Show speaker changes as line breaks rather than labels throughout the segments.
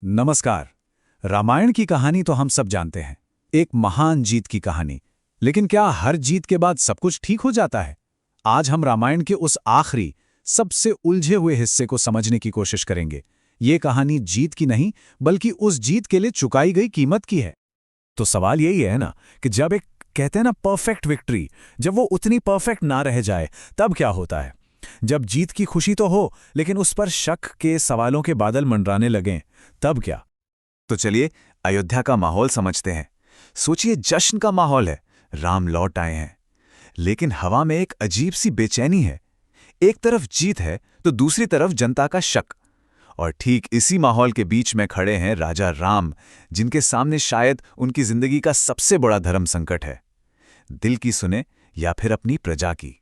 नमस्कार। रामायण की कहानी तो हम सब जानते हैं, एक महान जीत की कहानी। लेकिन क्या हर जीत के बाद सब कुछ ठीक हो जाता है? आज हम रामायण के उस आखिरी, सबसे उलझे हुए हिस्से को समझने की कोशिश करेंगे। ये कहानी जीत की नहीं, बल्कि उस जीत के लिए चुकाई गई कीमत की है।
तो सवाल यही है ना कि जब एक कहते हैं ना परफेक्ट विक्ट्री, जब वो उतनी परफेक्ट ना रह जाए, तब क्या होता है? जब जीत की खुशी तो हो, लेकिन उस पर शक के सवालों के बादल मंडराने लगें, तब क्या?
तो चलिए अयोध्या का माहौल समझते हैं। सोचिए, जश्न का माहौल है, राम लौट आए हैं। लेकिन हवा में एक अजीब सी बेचैनी है। एक तरफ जीत है तो दूसरी तरफ जनता का शक। और ठीक इसी माहौल के बीच में खड़े हैं राजा राम, जिनके सामने शायद उनकी जिंदगी का सबसे बड़ा धर्म संकट है। दिल की सुने या फिर अपनी प्रजा की।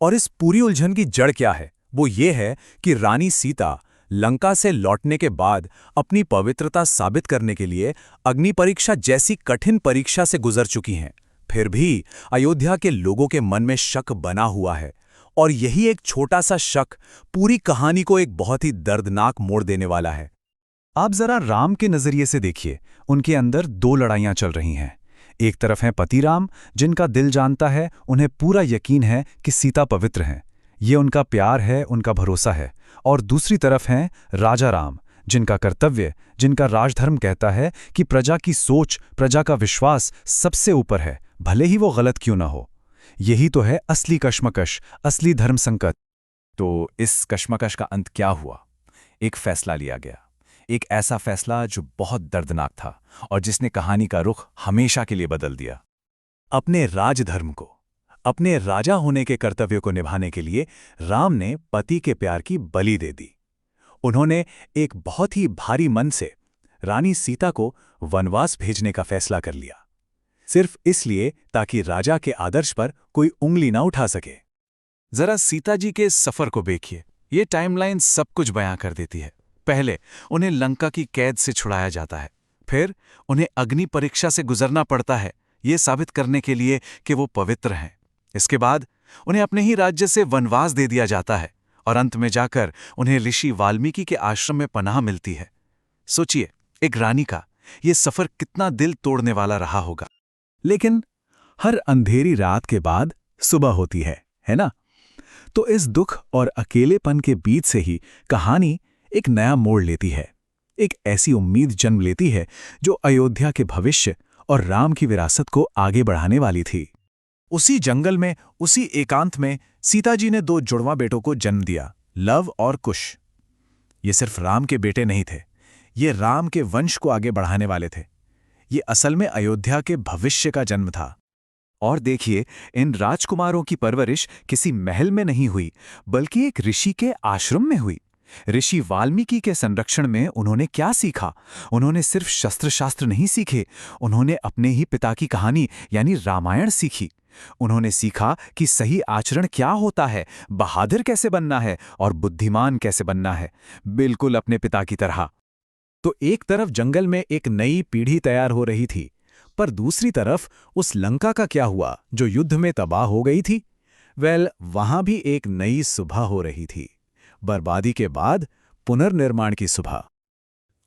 और इस पूरी उलझन की जड़ क्या है? वो ये है कि रानी सीता लंका से लौटने के बाद अपनी पवित्रता साबित करने के लिए अग्नि परीक्षा जैसी कठिन परीक्षा से गुजर चुकी हैं। फिर भी अयोध्या के लोगों के मन में शक बना हुआ है, और यही एक छोटा सा शक पूरी कहानी को एक बहुत ही दर्दनाक मोड़ देने वाला है।
आप जरा राम के नजरिए से देखिए। उनके अंदर दो लड़ाइयां चल रही हैं। एक तरफ हैं पति राम, जिनका दिल जानता है, उन्हें पूरा यकीन है कि सीता पवित्र हैं। ये उनका प्यार है, उनका भरोसा है। और दूसरी तरफ हैं राजा राम, जिनका कर्तव्य, जिनका राजधर्म कहता है कि प्रजा की सोच, प्रजा का विश्वास सबसे ऊपर है, भले ही वो गलत क्यों ना हो। यही तो है असली कश्मकश, असली धर्म संकट।
तो इस कश्मकश का अंत क्या हुआ? एक फैसला लिया गया, एक ऐसा फैसला जो बहुत दर्दनाक था और जिसने कहानी का रुख हमेशा के लिए बदल दिया। अपने राजधर्म को, अपने राजा होने के कर्तव्य को निभाने के लिए राम ने पति के प्यार की बलि दे दी। उन्होंने एक बहुत ही भारी मन से रानी सीता को वनवास भेजने का फैसला कर लिया, सिर्फ इसलिए ताकि राजा के आदर्श पर कोई उंगली ना उठा सके। जरा सीता जी के इस सफर को देखिए। ये टाइमलाइन सब कुछ बयां कर देती है। पहले उन्हें लंका की कैद से छुड़ाया जाता है, फिर उन्हें अग्नि परीक्षा से गुजरना पड़ता है, ये साबित करने के लिए कि वो पवित्र हैं। इसके बाद उन्हें अपने ही राज्य से वनवास दे दिया जाता है, और अंत में जाकर उन्हें ऋषि वाल्मीकि के आश्रम में पनाह मिलती है। सोचिए, एक रानी का ये सफर कितना दिल तोड़ने वाला रहा होगा।
लेकिन हर अंधेरी रात के बाद सुबह होती है ना? तो इस दुख और अकेलेपन के बीच से ही कहानी एक नया मोड़ लेती है। एक ऐसी उम्मीद जन्म लेती है जो अयोध्या के भविष्य और राम की विरासत को आगे बढ़ाने वाली थी।
उसी जंगल में, उसी एकांत में सीता जी ने दो जुड़वा बेटों को जन्म दिया, लव और कुश। ये सिर्फ राम के बेटे नहीं थे, ये राम के वंश को आगे बढ़ाने वाले थे। ये असल में अयोध्या के भविष्य का जन्म था।
और देखिए, इन राजकुमारों की परवरिश किसी महल में नहीं हुई, बल्कि एक ऋषि के आश्रम में हुई। ऋषि वाल्मीकि के संरक्षण में उन्होंने क्या सीखा? उन्होंने सिर्फ शस्त्र शास्त्र नहीं सीखे, उन्होंने अपने ही पिता की कहानी यानी रामायण सीखी। उन्होंने सीखा कि सही आचरण क्या होता है, बहादुर कैसे बनना है और बुद्धिमान कैसे बनना है, बिल्कुल अपने पिता की तरह।
तो एक तरफ जंगल में एक नई पीढ़ी तैयार हो रही थी, पर दूसरी तरफ उस लंका का क्या हुआ जो युद्ध में तबाह हो गई थी? वहां भी एक नई सुबह हो रही थी, बर्बादी के बाद पुनर्निर्माण की सुबह।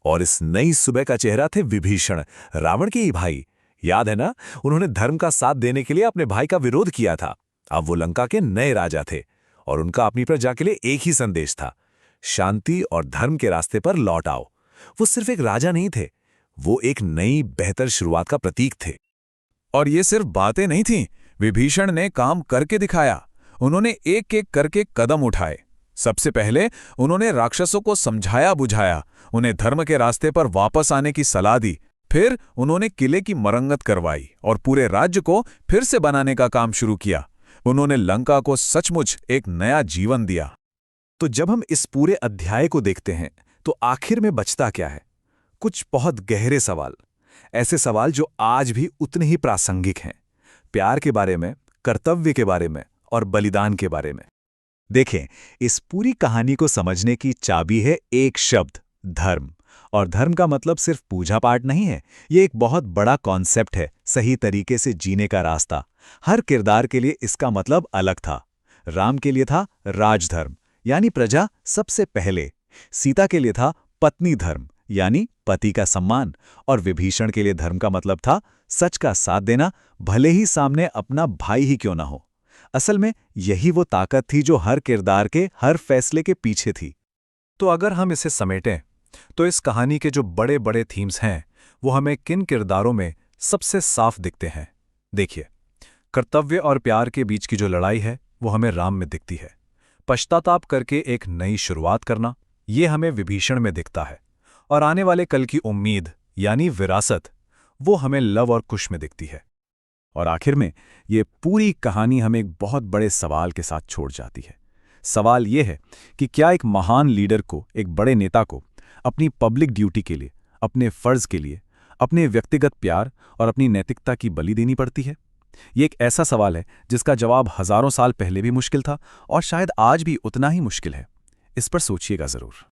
और इस नई सुबह का चेहरा थे विभीषण, रावण के ही भाई। याद है ना? उन्होंने धर्म का साथ देने के लिए अपने भाई का विरोध किया था। अब वो लंका के नए राजा थे, और उनका अपनी प्रजा के लिए एक ही संदेश था, शांति और धर्म के रास्ते पर लौट आओ। वो सिर्फ एक राजा नहीं थे, वो एक नई बेहतर शुरुआत का प्रतीक थे।
और ये सिर्फ बातें नहीं थीं, विभीषण ने काम करके दिखाया। उन्होंने एक एक करके कदम उठाए। सबसे पहले उन्होंने राक्षसों को समझाया बुझाया, उन्हें धर्म के रास्ते पर वापस आने की सलाह दी। फिर उन्होंने किले की मरम्मत करवाई और पूरे राज्य को फिर से बनाने का काम शुरू किया। उन्होंने लंका को सचमुच एक नया जीवन दिया।
तो जब हम इस पूरे अध्याय को देखते हैं, तो आखिर में बचता क्या है? कुछ बहुत गहरे सवाल, ऐसे सवाल जो आज भी उतने ही प्रासंगिक हैं। प्यार के बारे में, कर्तव्य के बारे में और बलिदान के बारे में।
देखें, इस पूरी कहानी को समझने की चाबी है एक शब्द, धर्म। और धर्म का मतलब सिर्फ पूजा पाठ नहीं है, ये एक बहुत बड़ा कॉन्सेप्ट है, सही तरीके से जीने का रास्ता। हर किरदार के लिए इसका मतलब अलग था। राम के लिए था राजधर्म, यानी प्रजा सबसे पहले। सीता के लिए था पत्नी धर्म, यानी पति का सम्मान, और विभीषण के लिए धर्म का मतलब था सच का साथ देना, भले ही सामने अपना भाई ही क्यों ना हो। असल में यही वो ताकत थी जो हर किरदार के हर फैसले के पीछे थी।
तो अगर हम इसे समेटें तो इस कहानी के जो बड़े बड़े थीम्स हैं वो हमें किन किरदारों में सबसे साफ दिखते हैं। देखिए, कर्तव्य और प्यार के बीच की जो लड़ाई है वो हमें राम में दिखती है। पश्चाताप करके एक नई शुरुआत करना, ये हमें विभीषण में दिखता है। और आने वाले कल की उम्मीद यानी विरासत, वो हमें लव और कुश में दिखती है।
और आखिर में ये पूरी कहानी हमें एक बहुत बड़े सवाल के साथ छोड़ जाती है। सवाल ये है कि क्या एक महान लीडर को, एक बड़े नेता को अपनी पब्लिक ड्यूटी के लिए, अपने फर्ज के लिए, अपने व्यक्तिगत प्यार और अपनी नैतिकता की बलि देनी पड़ती है? ये एक ऐसा सवाल है जिसका जवाब हजारों साल पहले भी मुश्किल था और शायद आज भी उतना ही मुश्किल है। इस पर सोचिएगा जरूर।